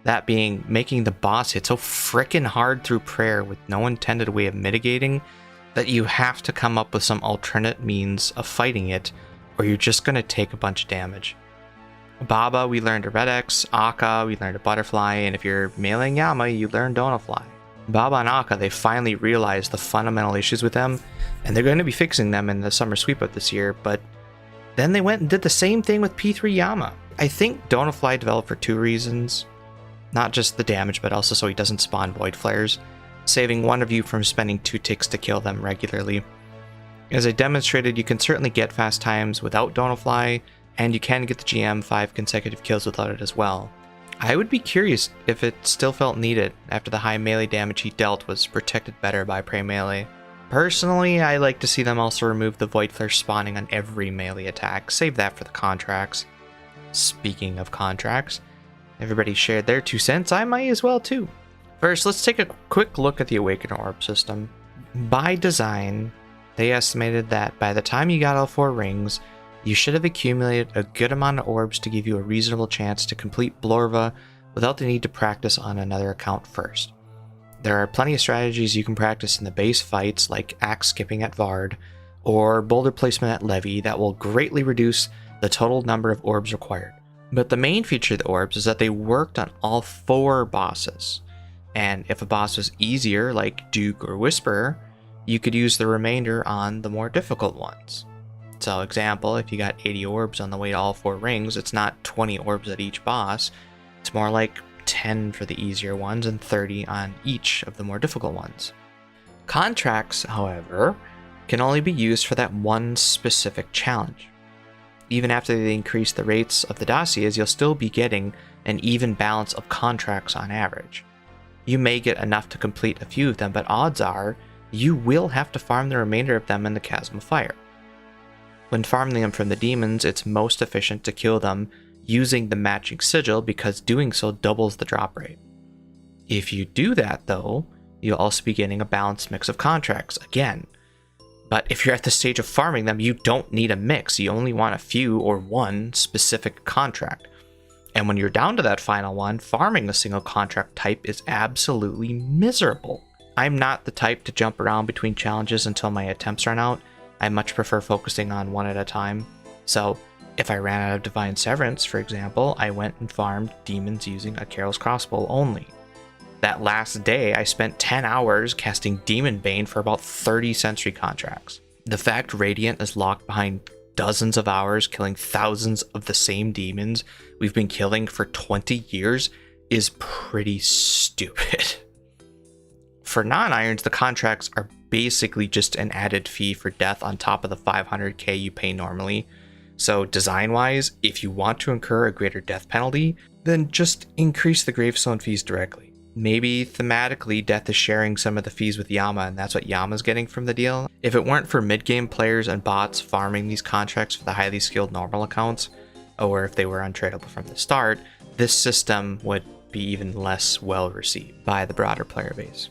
That being, making the boss hit so frickin' hard through prayer with no intended way of mitigating that you have to come up with some alternate means of fighting it, or you're just gonna take a bunch of damage. Baba, we learned a Red X. Akka, we learned a Butterfly, and if you're mailing Yama, you learn Donalfly. Baba and Akka, they finally realized the fundamental issues with them, and they're going to be fixing them in the summer sweep up this year, but then they went and did the same thing with P3 Yama. I think Donalfly developed for two reasons. Not just the damage, but also so he doesn't spawn Void Flares, saving one of you from spending 2 ticks to kill them regularly. As I demonstrated, you can certainly get fast times without Donalfly, and you can get the GM 5 consecutive kills without it as well. I would be curious if it still felt needed after the high melee damage he dealt was protected better by Prey Melee. Personally, I like to see them also remove the Void Flare spawning on every melee attack, save that for the contracts. Speaking of contracts, everybody shared their 2 cents, I might as well too. First, let's take a quick look at the Awaken Orb system. By design, they estimated that by the time you got all 4 rings, you should have accumulated a good amount of orbs to give you a reasonable chance to complete Blorva without the need to practice on another account first. There are plenty of strategies you can practice in the base fights, like axe skipping at Vard, or boulder placement at Levy, that will greatly reduce the total number of orbs required. But the main feature of the orbs is that they worked on all 4 bosses, and if a boss was easier, like Duke or Whisperer, you could use the remainder on the more difficult ones. So example, if you got 80 orbs on the way to all 4 rings, it's not 20 orbs at each boss, it's more like 10 for the easier ones and 30 on each of the more difficult ones. Contracts, however, can only be used for that one specific challenge. Even after they increase the rates of the dossiers, you'll still be getting an even balance of contracts on average. You may get enough to complete a few of them, but odds are you will have to farm the remainder of them in the Chasm of Fire. When farming them from the demons, it's most efficient to kill them using the matching sigil because doing so doubles the drop rate. If you do that though, you'll also be getting a balanced mix of contracts again. But if you're at the stage of farming them, you don't need a mix, you only want a few or one specific contract. And when you're down to that final one, farming a single contract type is absolutely miserable. I'm not the type to jump around between challenges until my attempts run out. I much prefer focusing on one at a time. So if I ran out of Divine Severance, for example, I went and farmed demons using a Carol's Crossbow only. That last day, I spent 10 hours casting Demon Bane for about 30 Sentry contracts. The fact Radiant is locked behind dozens of hours killing thousands of the same demons we've been killing for 20 years is pretty stupid. For non-irons, the contracts are basically just an added fee for death on top of the 500k you pay normally. So design-wise, if you want to incur a greater death penalty, then just increase the gravestone fees directly. Maybe thematically, Death is sharing some of the fees with Yama, and that's what Yama's getting from the deal. If it weren't for mid-game players and bots farming these contracts for the highly skilled normal accounts, or if they were untradeable from the start, this system would be even less well received by the broader player base.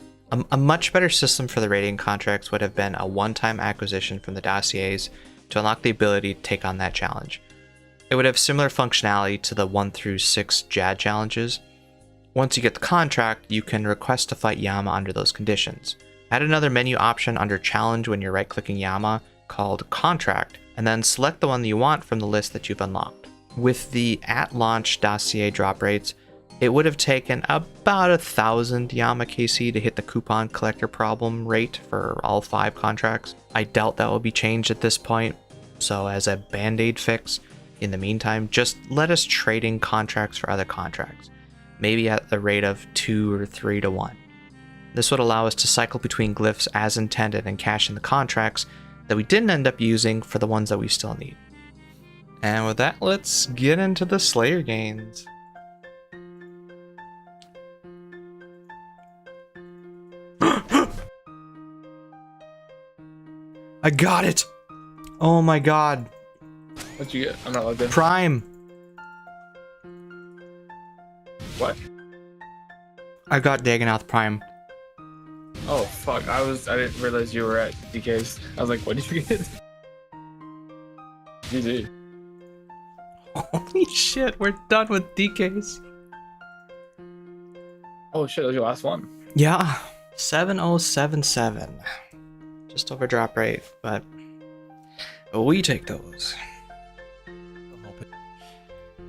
A much better system for the Radiant contracts would have been a one-time acquisition from the dossiers to unlock the ability to take on that challenge. It would have similar functionality to the 1 through 6 JAD challenges. Once you get the contract, you can request to fight Yama under those conditions. Add another menu option under challenge when you're right-clicking Yama, called Contract, and then select the one that you want from the list that you've unlocked. With the at-launch dossier drop rates, it would have taken about 1,000 Yama KC to hit the coupon collector problem rate for all 5 contracts. I doubt that will be changed at this point, so as a band-aid fix, in the meantime, just let us trade in contracts for other contracts, maybe at the rate of 2 or 3 to 1. This would allow us to cycle between glyphs as intended and cash in the contracts that we didn't end up using for the ones that we still need. And with that, let's get into the Slayer gains. I got it! Oh my god. What'd you get? I'm not logged in. Prime! What? I got Dagonoth Prime. Oh fuck! I didn't realize you were at DK's. I was like, what did you get? GG. Holy shit, we're done with DKs. Oh shit! That was your last one. Yeah, 7077. Just over drop rate, but we take those.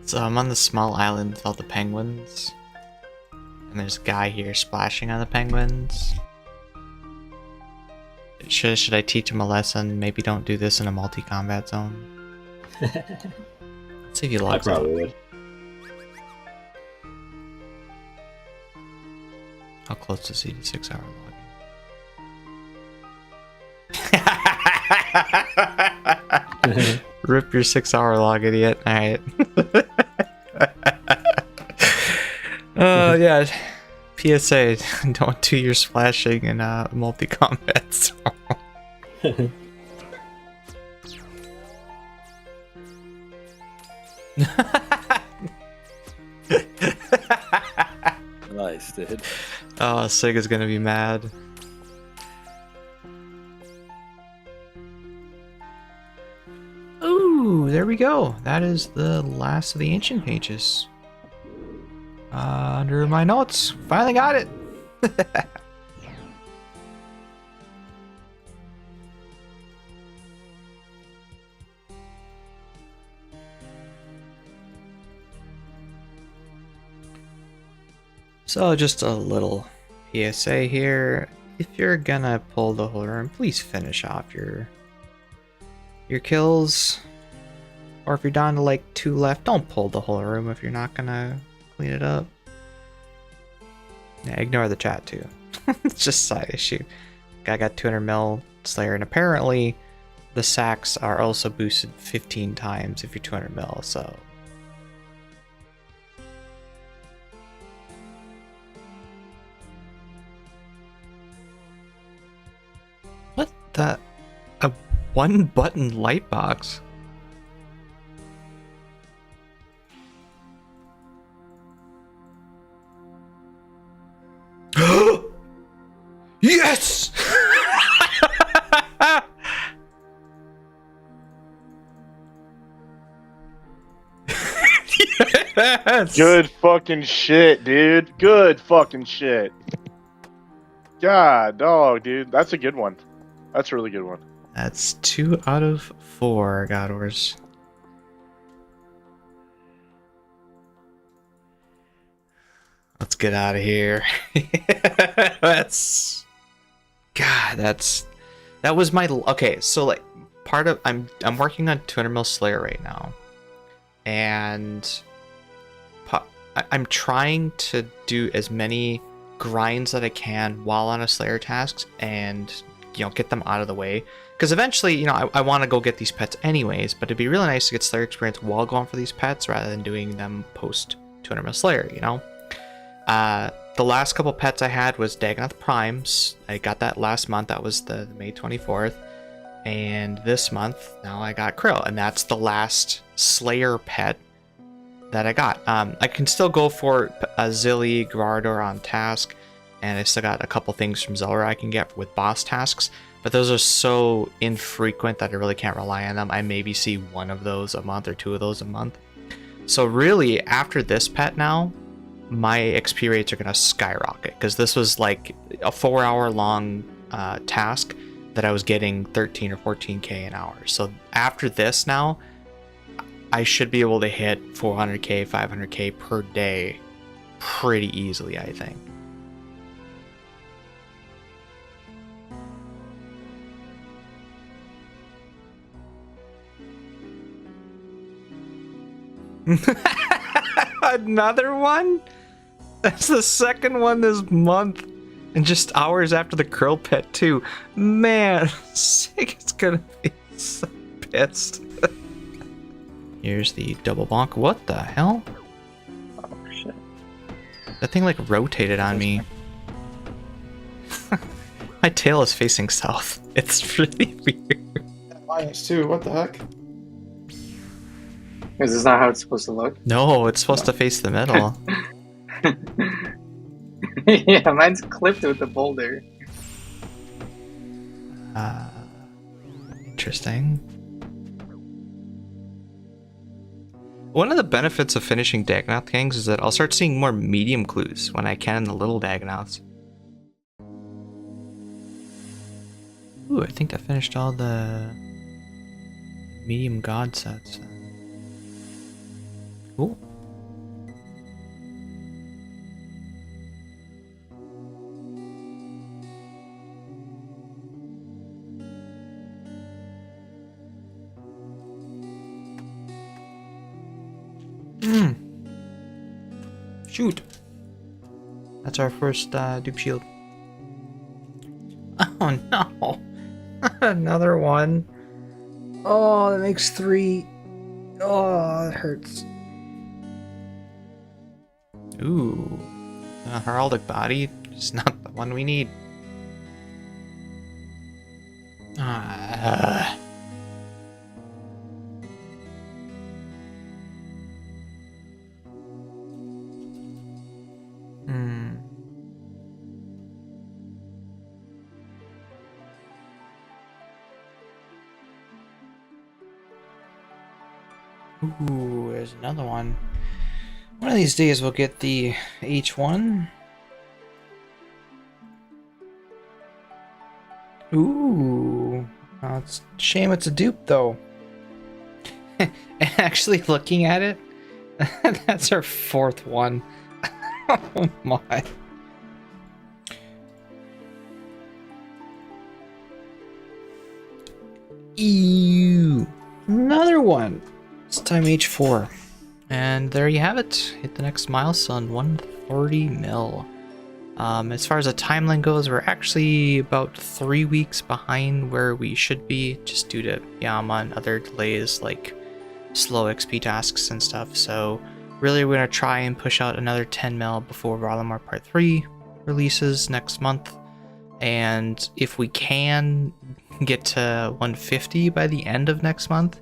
So I'm on the small island with all the penguins, and there's a guy here splashing on the penguins. Should I teach him a lesson? Maybe don't do this in a multi-combat zone. Let's see if he I logs out. probably would. How close to see the 6-hour login? Rip your 6-hour log, idiot. Alright. Yeah. PSA, don't do your splashing in multi-combat zone. Nice, dude. Oh, Sig is gonna be mad. Ooh, there we go. That is the last of the ancient pages. Under my notes. Finally got it. So just a little PSA here. If you're gonna pull the whole room, please finish off your kills. Or if you're down to like 2 left, don't pull the whole room if you're not gonna clean it up. Yeah, ignore the chat too. It's just a side issue. Guy got 200 Slayer, and apparently the sacks are also boosted 15 times if you're 200 so. What the? A 1-button light box? Yes! Yes! Good fucking shit, dude. Good fucking shit. God, dog, dude. That's a good one. That's a really good one. That's 2 out of 4 God Wars. Let's get out of here. That's... God, that was my... Okay, so like, part of... I'm working on 200 Slayer right now. And... I'm trying to do as many grinds that I can while on a Slayer tasks and, you know, get them out of the way. Because eventually, you know, I want to go get these pets anyways, but it'd be really nice to get Slayer experience while going for these pets rather than doing them post 200 Slayer, you know? The last couple pets I had was Dagonoth Primes. I got that last month. That was the May 24th. And this month, now I got Krill. And that's the last Slayer pet that I got. I can still go for Zilly, Gardor on task. And I still got a couple things from Zelra I can get with boss tasks. But those are so infrequent that I really can't rely on them. I maybe see one of those a month or 2 of those a month. So really, after this pet now, my XP rates are going to skyrocket. Because this was like a 4-hour long task that I was getting 13 or 14k an hour. So after this now, I should be able to hit 400k, 500k per day pretty easily, I think. Another one? That's the second one this month. And just hours after the krill pet too. Man, Sig is gonna be so pissed. Here's the double bonk. What the hell? Oh shit. That thing like rotated on me. My tail is facing south. It's really weird. Mine is too. What the heck? Is this not how it's supposed to look? No, it's supposed to face the middle. Yeah, mine's clipped with the boulder. Interesting. One of the benefits of finishing Dagonoth gangs is that I'll start seeing more medium clues when I can in the little Dagonoths. Ooh, I think I finished all the medium god sets. Cool. Shoot. That's our first dupe shield. Oh no. Another one. Oh, that makes 3. Oh, it hurts. Ooh. Heraldic body is not the one we need. Ooh, there's another one. One of these days we'll get the H1. Ooh. Oh, it's a shame it's a dupe though. Actually looking at it, that's our 4th one. Oh my. Ew. Another one. This time H4. And there you have it. Hit the next milestone, 130 mil. As far as the timeline goes, we're actually about 3 weeks behind where we should be, just due to Yama and other delays like slow XP tasks and stuff. So really we're going to try and push out another 10 mil before Varlamar Part 3 releases next month. And if we can get to 150 by the end of next month,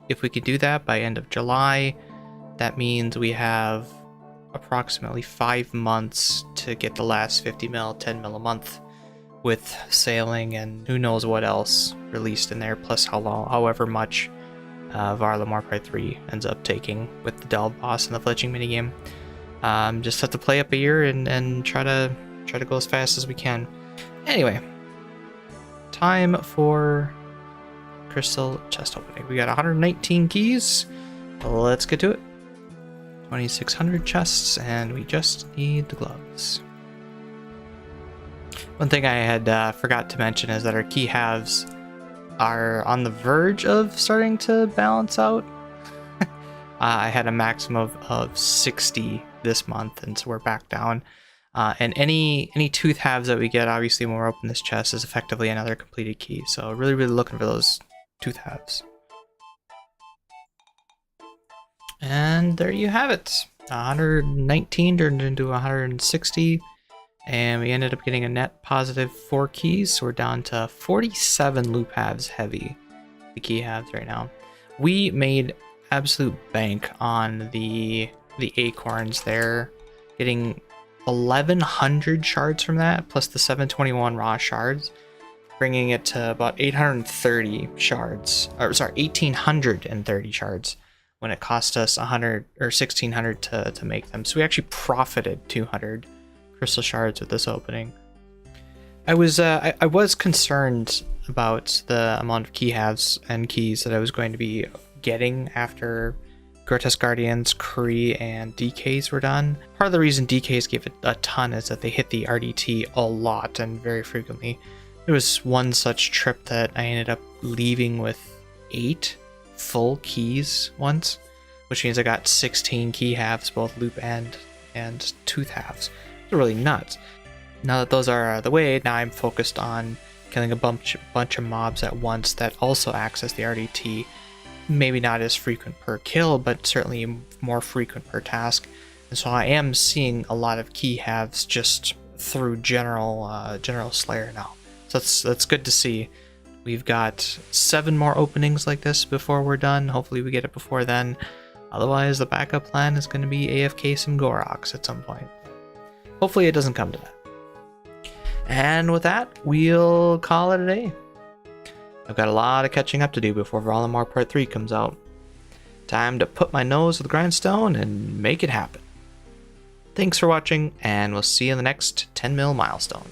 if we could do that by end of July, that means we have approximately 5 months to get the last 50 mil, 10 mil a month, with sailing and who knows what else released in there, plus however much Varlamar Part 3 ends up taking with the Delve boss and the fletching minigame. Just have to play up a year and try to go as fast as we can. Anyway, time for crystal chest opening. We got 119 keys. Let's get to it. 2,600 chests, and we just need the gloves. One thing I had forgot to mention is that our key halves are on the verge of starting to balance out. I had a maximum of 60 this month, and so we're back down. And any tooth halves that we get, obviously when we're opening this chest, is effectively another completed key. So really looking for those tooth halves. And there you have it. 119 turned into 160, and we ended up getting a net positive 4 keys, so we're down to 47 loop halves heavy, the key halves right now. We made absolute bank on the acorns there, getting 1,100 shards from that, plus the 721 raw shards, bringing it to about 830 shards, or sorry, 1,830 shards, when it cost us 100 or 1,600 to make them. So we actually profited 200 crystal shards with this opening. I was concerned about the amount of key halves and keys that I was going to be getting after Grotesque Guardians, Kree, and DKs were done. Part of the reason DKs gave it a ton is that they hit the RDT a lot and very frequently. There was one such trip that I ended up leaving with 8 full keys once, which means I got 16 key halves, both loop and tooth halves. It's really nuts. Now that those are out of the way, now I'm focused on killing a bunch of mobs at once that also access the RDT. Maybe not as frequent per kill, but certainly more frequent per task. And so I am seeing a lot of key halves just through general Slayer now. So that's good to see. We've got 7 more openings like this before we're done. Hopefully we get it before then. Otherwise, the backup plan is going to be AFK some Goroks at some point. Hopefully it doesn't come to that. And with that, we'll call it a day. I've got a lot of catching up to do before Valimar Part 3 comes out. Time to put my nose to the grindstone and make it happen. Thanks for watching, and we'll see you in the next 10 mil milestone.